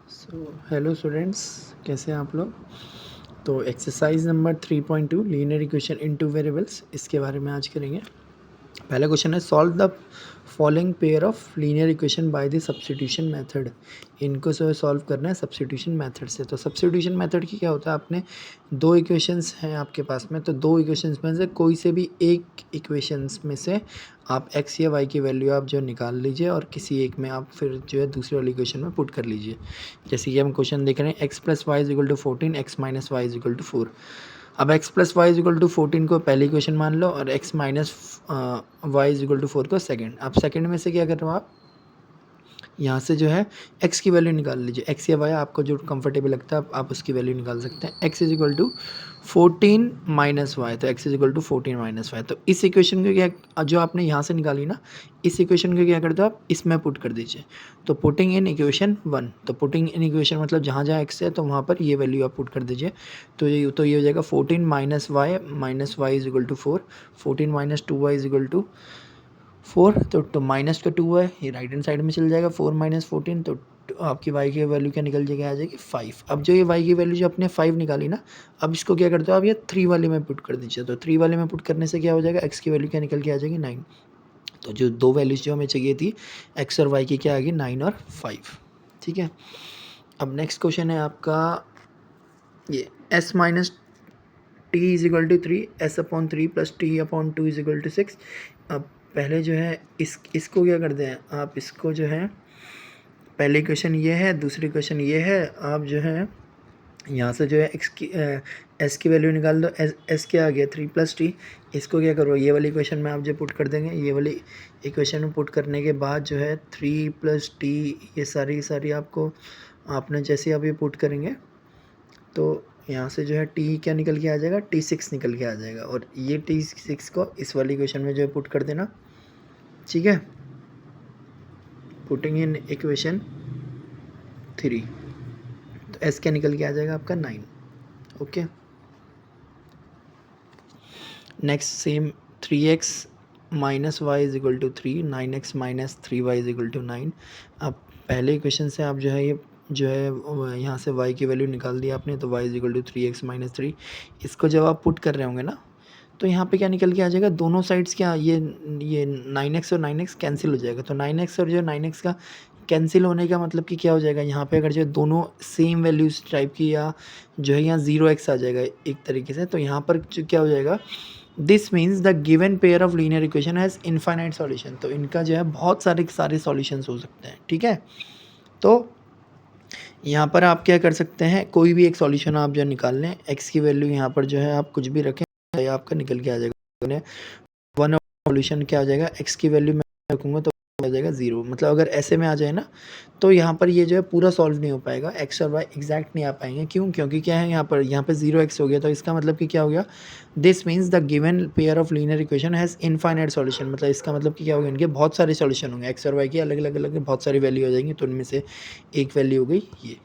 Hello students, कैसे हैं आप लोग। तो exercise number 3.2 linear equation in two variables, इसके बारे में आज करेंगे। पहला क्वेश्चन है solve the following pair of linear equation by the substitution method. इनको जो है सॉल्व करना है सब्स्टिट्यूशन मेथड से। तो सब्स्टिट्यूशन मेथड की क्या होता है, आपने दो इक्वेशंस हैं आपके पास में, तो दो इक्वेशंस में से कोई से भी एक इक्वेशंस में से आप x या y की वैल्यू आप जो निकाल लीजिए और किसी एक में आप फिर जो है दूसरी वाली इक्वेशन में पुट कर लीजिए। जैसे कि हम क्वेश्चन देख रहे हैं x + y = 14, x - y = 4। अब x + y = 14 को पहली इक्वेशन मान लो और x - y = 4 को सेकंड। अब सेकंड में से क्या कर रहे हो आप, यहाँ से जो है x की वैल्यू निकाल लीजिए। x या y आपको जो कंफर्टेबल लगता है आप उसकी वैल्यू निकाल सकते हैं। x = 14 - y, तो x = 14 - y। तो इस इक्वेशन को क्या, जो आपने यहाँ से निकाली ना, इस इक्वेशन को क्या कर दो आप इसमें पुट कर दीजिए। तो पुटिंग इन इक्वेशन 1, तो पुटिंग इन इक्वेशन मतलब जहाँ जहाँ x है तो वहाँ पर ये वैल्यू आप पुट कर दीजिए। तो ये हो जाएगा 14 - y - y = 4, 14 - 2y = 4, तो माइनस का 2 है, ये राइट हैंड साइड में चल जाएगा। 4 - 14, तो आपकी y की वैल्यू क्या निकल जाएगी, आ जाएगी 5। अब जो ये y की वैल्यू जो आपने 5 निकाली ना, अब इसको क्या करते हो आप, ये 3 वाले में पुट कर दीजिए। तो 3 वाले में पुट करने से क्या हो जाएगा, x की वैल्यू क्या निकल के आ जाएगी 9। तो जो दो वैल्यूज जो हमें चाहिए थी x और y की, क्या आ गई 9 और 5। ठीक है। अब नेक्स्ट क्वेश्चन है आपका ये s - t = 3, s/3 + t/2 = 6। अब पहले जो है इसको क्या करते हैं आप, इसको जो है पहले क्वेश्चन ये है, दूसरी क्वेश्चन ये है। आप जो है यहाँ से जो है एस की वैल्यू निकाल दो। एस क्या आ गया 3 + t। इसको क्या करो, ये वाली इक्वेशन में आप जो पुट कर देंगे, ये वाली इक्वेशन में पुट करने के बाद जो है 3 + t, ये सारी आपको आपने जैसे आप ये पुट करेंगे तो यहाँ से जो है t क्या निकल के आ जाएगा, t6 निकल के आ जाएगा। और ये t6 को इस वाली इक्वेशन में जो है पुट कर देना। ठीक है, पुटिंग इन इक्वेशन 3, तो s क्या निकल के आ जाएगा आपका 9। Okay, next same 3x - y = 3, 9x - 3y = 9। अब पहले इक्वेशन से आप जो है ये जो है यहाँ से y की वैल्यू निकाल दी आपने, तो y = 3x - 3। इसको जब आप पुट कर रहे होंगे ना, तो यहाँ पे क्या निकल के आ जाएगा, दोनों साइड्स क्या, ये 9x और 9x कैंसिल हो जाएगा। तो 9x और जो 9x का कैंसिल होने का मतलब कि क्या हो जाएगा, यहाँ पे अगर जो दोनों सेम वैल्यूज टाइप की, या जो है यहाँ 0x आ जाएगा एक तरीके से, तो यहाँ पर जो क्या हो जाएगा, this means the given pair of linear equation has infinite solution. तो इनका जो है बहुत सारे सॉल्यूशंस हो सकते हैं। ठीक है, तो यहाँ पर आप क्या कर सकते हैं, कोई भी एक सॉल्यूशन आप जो निकाल लें। x की वैल्यू यहाँ पर जो है आप कुछ भी रखें, ये आपका निकल के आ जाएगा। वन सॉल्यूशन क्या आ जाएगा, x की वैल्यू मैं रखूँगा तो आ जाएगा 0। मतलब अगर ऐसे में आ जाए ना, तो यहाँ पर ये जो है पूरा सॉल्व नहीं हो पाएगा, x और y एग्जैक्ट नहीं आ पाएंगे। क्यों, क्योंकि क्या है, यहाँ पर 0x हो गया, तो इसका मतलब कि क्या हो गया, this means the given pair of linear equation has infinite solution. मतलब इसका मतलब कि क्या होगा, इनके बहुत सारे सॉल्यूशन होंगे, x और y की अलग अलग बहुत सारी वैल्यू हो जाएंगी, तो उनमें से एक वैल्यू हो गई ये।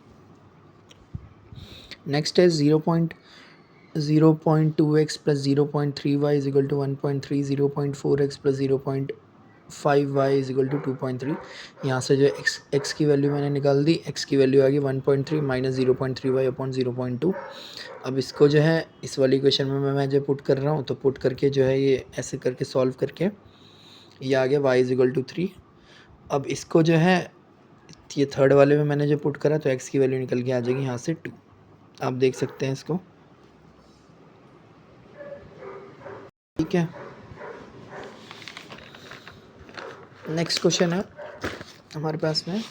नेक्स्ट है 0.2x + 0.3y = 1.3, 0.4x + 0.5y = 2.3। यहाँ से जो x की वैल्यू मैंने निकाल दी, x की वैल्यू आ गई 1.3 - 0.3y/0.2। अब इसको जो है इस वाली इक्वेशन में मैं जो पुट कर रहा हूँ, तो पुट करके जो है ये ऐसे करके सॉल्व करके ये आ गया y = 3। अब इसको जो है ये थर्ड वाले में मैंने जो पुट करा, तो x की वैल्यू निकल के आ जाएगी यहाँ से 2। आप देख सकते हैं इसको। ठीक है, नेक्स्ट क्वेश्चन है हमारे पास में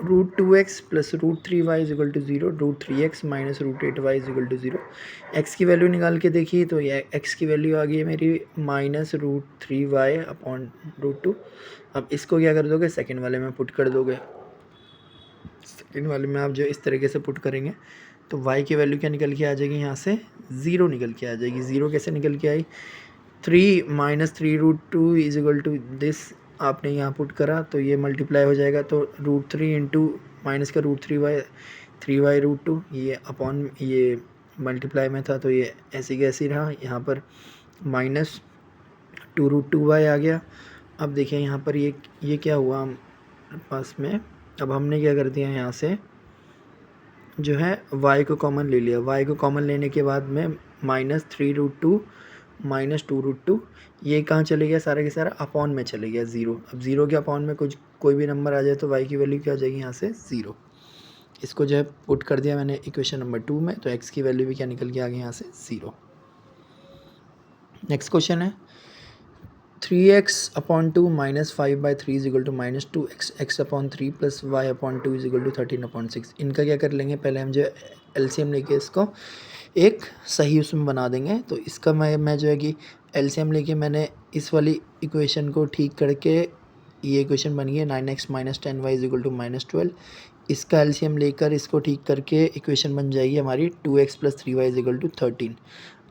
√2x + √3y = 0, √3x - √8y = 0। x की वैल्यू निकाल के देखिए, तो ये x की वैल्यू आ गई है मेरी -√3y/√2। अब इसको क्या कर दोगे, सेकंड वाले में पुट कर दोगे। सेकंड वाले में आप जो इस तरीके से पुट करेंगे, तो y की वैल्यू क्या निकल के आ जाएगी, यहाँ से 0 निकल के आ जाएगी। 0 कैसे निकल के आई, 3 - 3√2 = दिस आपने यहाँ पुट करा, तो ये मल्टीप्लाई हो जाएगा। तो √3 इंटू माइनस का √3y, 3y√2, ये अपॉन ये मल्टीप्लाई में था, तो ये ऐसे कैसे रहा। यहाँ पर -2√2y आ गया। अब देखिए यहाँ पर ये क्या हुआ हमारे पास में, अब हमने क्या कर दिया यहाँ से जो है y को कॉमन ले लिया। y को कॉमन लेने के बाद में -3√2 -2√2 ये कहाँ चले गया, सारा के सारा अपॉन में चले गया 0। अब 0 के अपॉन में कोई भी नंबर आ जाए तो y की वैल्यू क्या हो जाएगी यहाँ से 0। इसको जो है पुट कर दिया मैंने इक्वेशन नंबर 2 में, तो x की वैल्यू भी क्या निकल के आ गई यहाँ से 0। नेक्स्ट क्वेश्चन है 3x/2 -5/3 = -2x, x/3 + y/2 = 13/6। इनका क्या कर लेंगे, पहले हम जो एलसीएम लेके इसको एक सही उसमें बना देंगे। तो इसका मैं जो है कि एलसीएम लेके मैंने इस वाली इक्वेशन को ठीक करके ये इक्वेशन बन गई है 9x - 10y = -12। इसका एलसीएम लेकर इसको ठीक करके इक्वेशन बन जाएगी हमारी 2x + 3y = 13।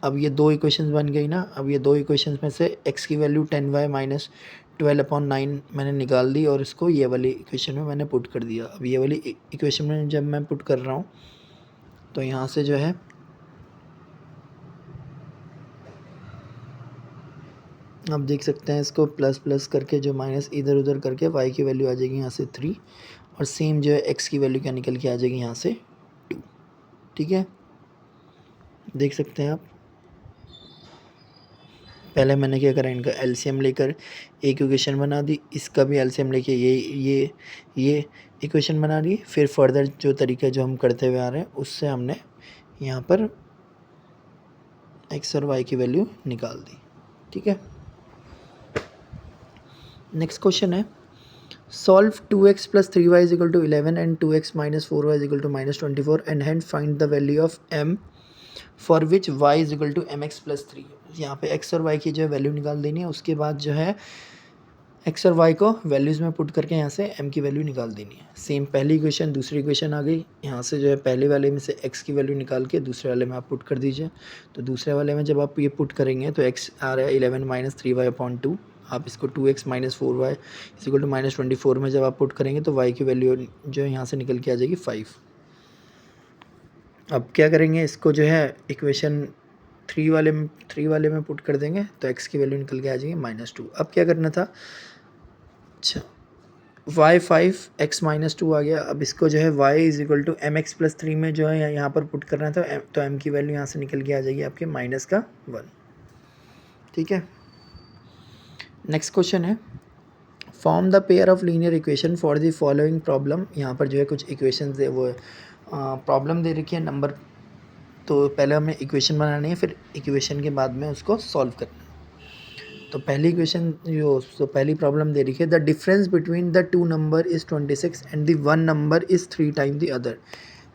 अब ये दो इक्वेशंस बन गई ना। अब ये दो इक्वेशंस में से x की वैल्यू 10y - 12/9 मैंने निकाल दी और इसको ये वाली इक्वेशन में मैंने पुट कर दिया। अब ये वाली इक्वेशन में जब मैं पुट कर रहा हूँ तो यहाँ से जो है आप देख सकते हैं इसको प्लस प्लस करके जो माइनस इधर उधर करके y की वैल्यू आ जाएगी यहाँ से 3 और सेम जो है x की वैल्यू क्या निकल के आ जाएगी यहाँ से 2। ठीक है, देख सकते हैं आप। पहले मैंने क्या करा, इनका एलसीएम लेकर एक इक्वेशन बना दी, इसका भी एलसीएम लेके ये इक्वेशन बना दी। फिर फर्दर जो तरीका जो हम करते हुए आ रहे हैं उससे हमने यहाँ पर x और y की वैल्यू निकाल दी। ठीक है, नेक्स्ट क्वेश्चन है solve 2x + 3y = 11 and 2x - 4y = -24 and hand find the value of m for which y = mx + 3। यहाँ पे x और y की जो है वैल्यू निकाल देनी है। उसके बाद जो है x और y को वैल्यूज़ में पुट करके यहाँ से m की वैल्यू निकाल देनी है। सेम पहली इक्वेशन दूसरी इक्वेशन आ गई। यहाँ से जो है पहले वाले में से x की वैल्यू निकाल के दूसरे वाले में आप पुट कर दीजिए। तो दूसरे वाले में जब आप ये पुट करेंगे तो x आ रहा है 11 - 3y/2। आप इसको 2x - 4y = -24 में जब आप पुट करेंगे तो y की वैल्यू जो है यहाँ से निकल के आ जाएगी 5। अब क्या करेंगे, इसको जो है इक्वेशन 3 वाले में पुट कर देंगे तो x की वैल्यू निकल के आ जाएगी -2। अब क्या करना था, अच्छा y5 x - 2 आ गया। अब इसको जो है y = mx + 3 में जो है यहाँ पर पुट करना था तो m की वैल्यू यहाँ से निकल के आ जाएगी आपके -1। ठीक है, नेक्स्ट क्वेश्चन है form the pair of linear equation for the following problem. यहाँ पर जो है कुछ इक्वेशन दे वो प्रॉब्लम दे रखी है नंबर, तो पहले हमें इक्वेशन बनानी है, फिर इक्वेशन के बाद में उसको सॉल्व करना है। तो पहली इक्वेशन जो पहली प्रॉब्लम दे रखी है the difference between the 2 number is 26 and the 1 number is 3 time the other.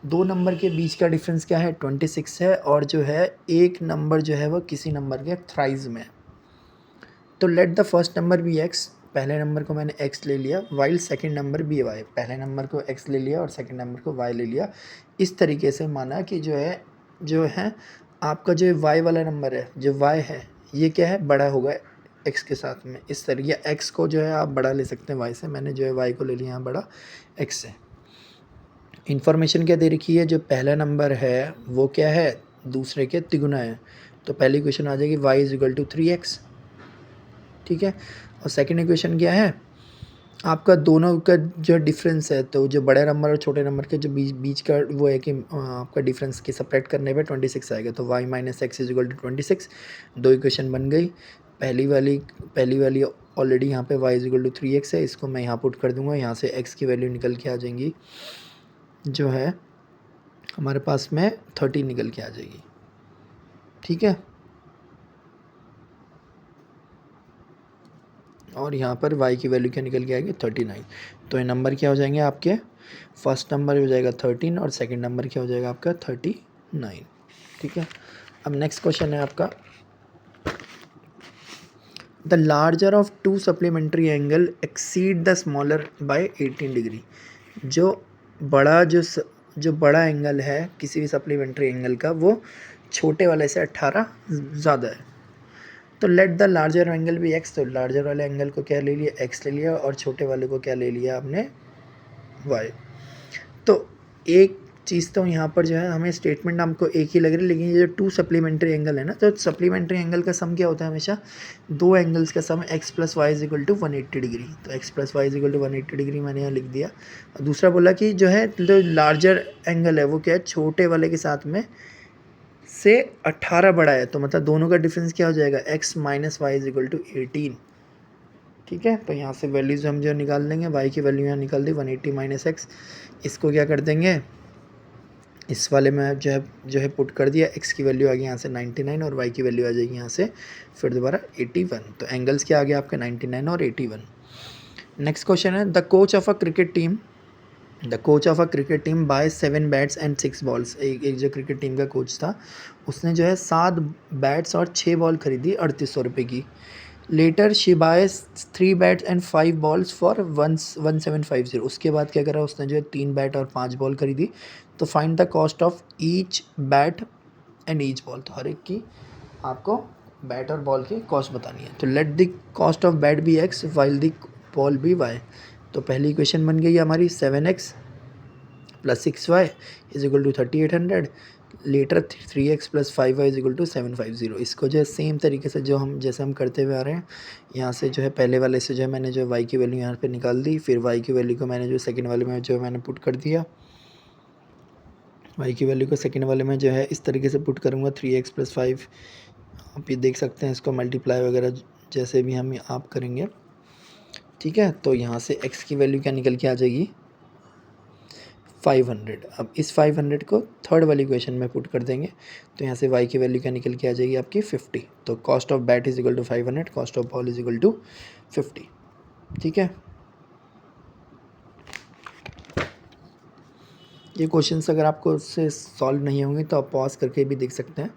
दो नंबर के बीच का डिफरेंस क्या है 26 है और जो है एक नंबर जो है वो किसी नंबर के थ्राइज में। तो let the first number be x, पहले नंबर को मैंने x ले लिया, while second number be y, पहले नंबर को x ले लिया और सेकंड नंबर को y ले लिया। इस तरीके से माना कि जो है आपका जो y वाला नंबर है, जो y है ये क्या है बड़ा होगा x के साथ में। इस तरीके x को जो है आप बड़ा ले सकते हैं y से, मैंने जो है y को ले लिया यहाँ बड़ा x से। इन्फॉर्मेशन क्या दे रखी है, जो पहला नंबर है वो क्या है दूसरे के तिगुना है। तो पहली इक्वेशन आ जाएगी y = 3x। ठीक है, और सेकंड इक्वेशन क्या है आपका दोनों का जो डिफरेंस है, तो जो बड़े नंबर और छोटे नंबर के जो बीच का वो है कि आपका डिफरेंस की सेपरेट करने पे 26 आएगा। तो y - x = 26। दो इक्वेशन बन गई। पहली वाली ऑलरेडी यहाँ पे y = 3x है, इसको मैं यहाँ पुट कर दूंगा। यहाँ से x की वैल्यू निकल के आ जाएंगी जो है हमारे पास में 30 निकल के आ जाएगी। ठीक है, और यहाँ पर y की वैल्यू क्या निकल के आएगी 39। तो ये नंबर क्या हो जाएंगे आपके, फर्स्ट नंबर हो जाएगा 13 और सेकंड नंबर क्या हो जाएगा आपका 39। ठीक है, अब नेक्स्ट क्वेश्चन है आपका the larger of 2 supplementary angle exceed the smaller by 18 degree. जो बड़ा एंगल है किसी भी सप्लीमेंट्री एंगल का वो छोटे वाले से 18 ज़्यादा है। तो लेट द लार्जर एंगल भी x, तो लार्जर वाले एंगल को क्या ले लिया x ले लिया और छोटे वाले को क्या ले लिया आपने y। तो एक चीज़ तो यहाँ पर जो है हमें स्टेटमेंट हमको एक ही लग रही है, लेकिन ये जो टू सप्लीमेंट्री एंगल है ना, तो सप्लीमेंट्री एंगल का सम क्या होता है हमेशा, दो एंगल्स का sum x plus y is equal to 180 degree. तो x plus y is equal to 180 degree मैंने यहाँ लिख दिया। और दूसरा बोला कि जो है जो लार्जर एंगल है वो क्या है, छोटे वाले के साथ में से 18 बड़ा है, तो मतलब दोनों का डिफरेंस क्या हो जाएगा, x minus y is equal to 18। ठीक है, तो यहाँ से वैल्यूज़ हम जो निकाल लेंगे, y की वैल्यू यहाँ निकाल दी 180 माइनस एक्स, इसको क्या कर देंगे, इस वाले में जो है पुट कर दिया, x की वैल्यू आ गई यहाँ से 99 और y की वैल्यू आ जाएगी यहाँ से फिर दोबारा 81। तो एंगल्स क्या आ गया आपका 99 और 81। नेक्स्ट क्वेश्चन है, the coach of a cricket team buy 7 bats and 6 balls. एक जो क्रिकेट टीम का कोच था उसने जो है 7 बैट्स और 6 बॉल खरीदी 3800 रुपये की। Later she buys 3 bats and 5 balls for 1750। उसके बाद क्या करा, उसने जो है 3 बैट और 5 बॉल खरीदी। तो find the cost of each bat and each ball. तो हर एक की आपको बैट और बॉल की कॉस्ट बतानी है। तो let the cost of bat be x while the ball be y. तो पहली इक्वेशन बन गई हमारी 7x plus 6y is equal to 3800। Later 3x plus 5y is equal to 750। इसको जो है सेम तरीके से जैसे हम करते हुए आ रहे हैं, यहाँ से जो है पहले वाले से जो है मैंने जो y की वैल्यू यहाँ पे निकाल दी, फिर y की वैल्यू को मैंने जो सेकंड वाले में जो मैंने पुट कर दिया, y की वैल्यू को सेकंड वाले में जो है इस तरीके से पुट करूँगा 3x प्लस 5। आप ये देख सकते हैं, इसको मल्टीप्लाई वगैरह जैसे भी हम आप करेंगे। ठीक है, तो यहाँ से x की वैल्यू क्या निकल के आ जाएगी 500। अब इस 500 को थर्ड वाली इक्वेशन में पुट कर देंगे, तो यहाँ से y की वैल्यू क्या निकल के आ जाएगी आपकी 50। तो cost of bat is equal to 500, cost of ball is equal to 50। ठीक है, ये क्वेश्चंस अगर आपको उससे सॉल्व नहीं होंगे तो आप पॉज करके भी देख सकते हैं।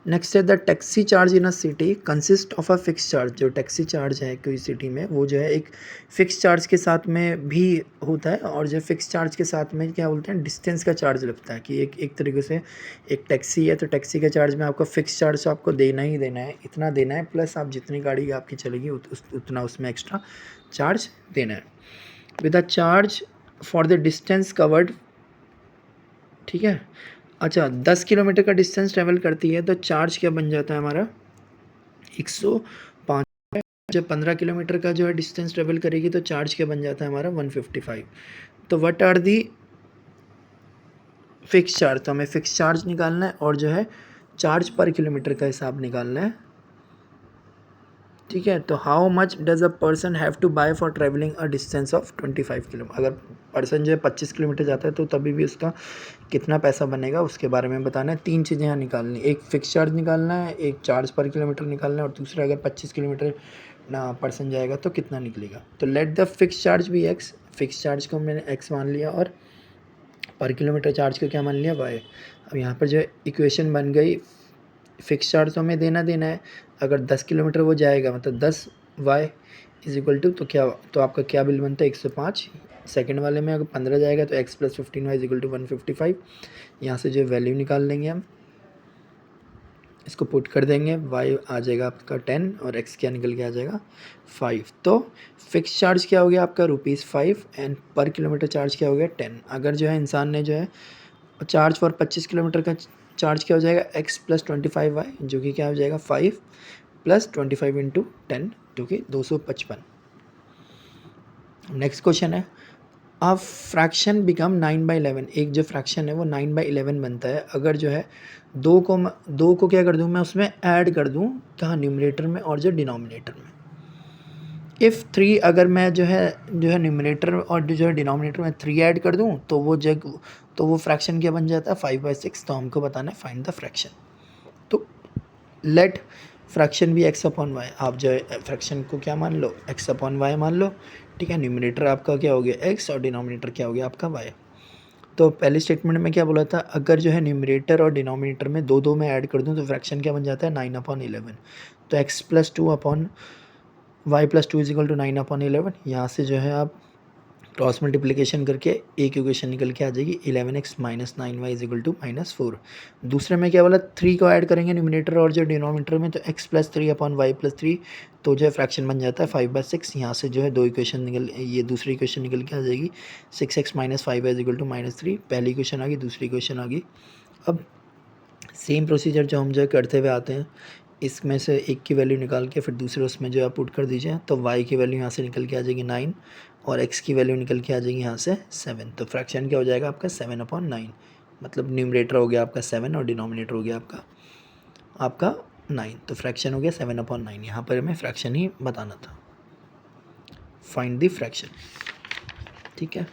नेक्स्ट है, the taxi charge in a city consist of a fix charge. जो टैक्सी चार्ज है कोई सिटी में, वो जो है एक फिक्स चार्ज के साथ में भी होता है, और जो फिक्स चार्ज के साथ में क्या बोलते हैं, डिस्टेंस का चार्ज लगता है। कि एक तरीके से एक टैक्सी है, तो टैक्सी के चार्ज में आपका फिक्स चार्ज आपको देना ही देना है, इतना देना है, प्लस आप जितनी गाड़ी आपकी चलेगी उतना उसमें एक्स्ट्रा चार्ज देना है with a charge for the distance covered. ठीक है, अच्छा 10 किलोमीटर का डिस्टेंस ट्रेवल करती है तो चार्ज क्या बन जाता है हमारा 105। जब 15 किलोमीटर का जो है डिस्टेंस ट्रेवल करेगी तो चार्ज क्या बन जाता है हमारा 155। तो what are the fix charge, तो हमें फिक्स चार्ज निकालना है और जो है चार्ज पर किलोमीटर का हिसाब निकालना है। ठीक है, तो how much does a person have to buy for travelling a distance of 25 kilometre. अगर पर्सन जो है 25 किलोमीटर जाता है तो तभी भी उसका कितना पैसा बनेगा उसके बारे में बताना है। 3 चीज़ें यहाँ निकालनी, एक फिक्स चार्ज निकालना है, एक चार्ज पर किलोमीटर निकालना है, और दूसरा अगर 25 किलोमीटर ना पर्सन जाएगा तो कितना निकलेगा। तो लेट द फिक्स चार्ज भी एक्स, फिक्स चार्ज को मैंने एक्स मान लिया और पर किलोमीटर चार्ज को क्या मान लिया वाई। अब यहाँ पर जो इक्वेशन बन गई, फिक्स चार्ज तो हमें देना है, अगर 10 किलोमीटर वो जाएगा मतलब 10 वाई इज इक्वल टू, तो क्या, तो आपका क्या बिल बनता है 105। सेकंड वाले में अगर 15 जाएगा तो x plus 15y is equal to 155। यहाँ से जो वैल्यू निकाल लेंगे हम, इसको पुट कर देंगे, y आ जाएगा आपका 10 और x क्या निकल के आ जाएगा 5। तो फिक्स चार्ज क्या हो गया आपका ₹5 एंड पर किलोमीटर चार्ज क्या हो गया 10। अगर जो है इंसान ने जो है चार्ज फॉर 25 किलोमीटर का चार्ज क्या हो जाएगा x प्लस 25y, जो कि क्या हो जाएगा 5 प्लस 25 इंटू 10 जो कि 255। नेक्स्ट क्वेश्चन है, अब फ्रैक्शन बिकम 9/11। एक जो फ्रैक्शन है वो 9/11 बनता है अगर जो है दो को क्या कर दूँ मैं उसमें ऐड कर दूँ, कहाँ, न्यूमरेटर में और जो डिनोमिनेटर में। इफ़ 3, अगर मैं जो है न्यूमरेटर और जो है डिनोमिनेटर में 3 ऐड कर दूँ तो वो फ्रैक्शन क्या बन जाता है 5/6। तो हमको बताना है फाइंड द फ्रैक्शन। तो लेट फ्रैक्शन भी x अपॉन वाई, आप जो है फ्रैक्शन को क्या मान लो x अपॉन वाई मान लो। ठीक है, न्यूमरेटर आपका क्या हो गया x और डिनोमिनेटर क्या हो गया आपका y। तो पहले स्टेटमेंट में क्या बोला था, अगर जो है न्यूमरेटर और डिनोमिनेटर में दो में ऐड कर दूं तो फ्रैक्शन क्या बन जाता है 9/11। तो x plus 2 upon y plus 2 is equal to 9/11। यहाँ से जो है आप क्रॉस मल्टीप्लिकेशन करके एक इक्वेशन निकल के आ जाएगी 11x minus 9y is equal to -4। दूसरे में क्या बोला, 3 को ऐड करेंगे न्यूमिनेटर और जो डिनोमिनेटर में, तो x plus 3 upon y plus 3, तो जो है फ्रैक्शन बन जाता है 5/6। यहाँ से जो है दो इक्वेशन निकल, ये दूसरी इक्वेशन निकल के आ जाएगी 6x minus 5y is equal to -3। पहली इक्वेशन आ गई, दूसरी इक्वेशन आ गई। अब सेम प्रोसीजर जो हम जो है करते हुए आते हैं, इसमें से एक की वैल्यू निकाल के फिर दूसरे उसमें जो है पुट कर दीजिए, तो y की वैल्यू यहाँ से निकल के आ जाएगी 9 और x की वैल्यू निकल के आ जाएगी यहाँ से 7। तो फ्रैक्शन क्या हो जाएगा आपका 7/9, मतलब न्यूमरेटर हो गया आपका 7 और डिनोमिनेटर हो गया आपका 9। तो फ्रैक्शन हो गया 7/9। यहाँ पर हमें फ्रैक्शन ही बताना था, फाइंड द फ्रैक्शन। ठीक है,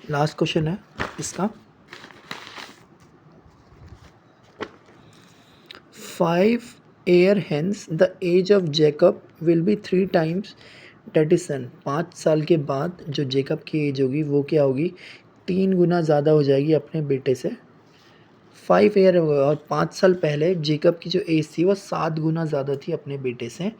लास्ट क्वेश्चन है इसका। 5 year hence the age of Jacob will be 3 times that is son। 5 साल के बाद जो जेकब की एज होगी वो क्या होगी, 3 गुना ज़्यादा हो जाएगी अपने बेटे से। 5 ईयर और 5 साल पहले जेकब की जो एज थी वो 7 गुना ज़्यादा थी अपने बेटे से।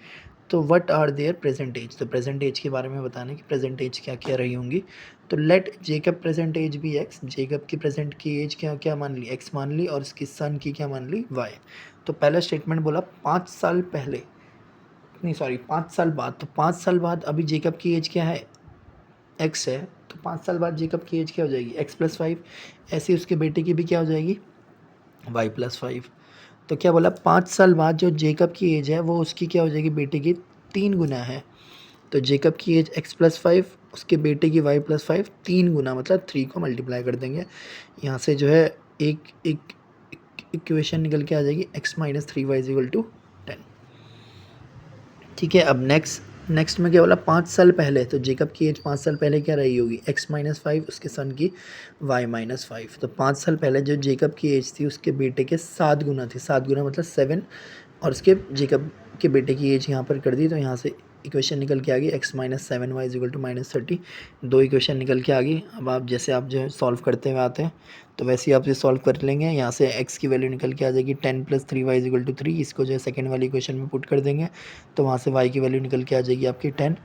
तो what are their present age, तो प्रेजेंट एज के बारे में बताना कि प्रेजेंट एज क्या क्या रही होंगी। तो लेट जेकब प्रेजेंट एज भी एक्स, जेकब की प्रेजेंट की एज क्या क्या मान ली, एक्स मान ली, और इसकी सन की क्या मान ली, वाई। तो पहला स्टेटमेंट बोला 5 साल पहले, नहीं सॉरी 5 साल बाद, तो 5 साल बाद अभी जेकब की एज क्या है, एक्स है, तो 5 साल बाद जेकब की एज क्या हो जाएगी, एक्स प्लस 5। ऐसे उसके बेटे की भी क्या हो जाएगी, वाई प्लस 5। तो क्या बोला, 5 साल बाद जो जेकब की एज है वो उसकी क्या हो जाएगी, बेटे की 3 गुना है। तो जेकब की एज x प्लस 5, उसके बेटे की y प्लस 5, 3 गुना, मतलब 3 को मल्टीप्लाई कर देंगे। यहाँ से जो है एक एक इक्वेशन निकल के आ जाएगी x minus 3y is equal to 10। ठीक है, अब नेक्स्ट में क्या बोला, 5 साल पहले, तो जेकब की एज 5 साल पहले क्या रही होगी, x माइनस 5, उसके सन की y माइनस 5। तो 5 साल पहले जो जेकब की एज थी उसके बेटे के 7 गुना थी, 7 गुना मतलब 7, और उसके जेकब के बेटे की एज यहाँ पर कर दी, तो यहाँ से इक्वेशन निकल के आ गई x minus 7y is equal to -30। दो इक्वेशन निकल के आ गई। अब आप जैसे आप जो है सॉल्व करते हुए आते हैं तो वैसे ही आप ये सॉल्व कर लेंगे। यहाँ से x की वैल्यू निकल के आ जाएगी 10 plus 3y is equal to 3। इसको जो है सेकेंड वाली इक्वेशन में पुट कर देंगे, तो वहाँ से y की वैल्यू निकल के आ जाएगी आपकी 10।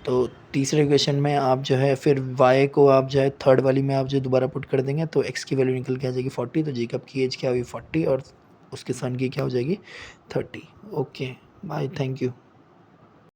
तो तीसरे इक्वेशन में आप जो है फिर y को आप जो है थर्ड वाली में आप जो दोबारा पुट कर देंगे, तो x की वैल्यू निकल के आ जाएगी 40। तो जेकब की एज क्या हुई 40 और उसके सन की क्या हो जाएगी 30। Okay bye, thank you.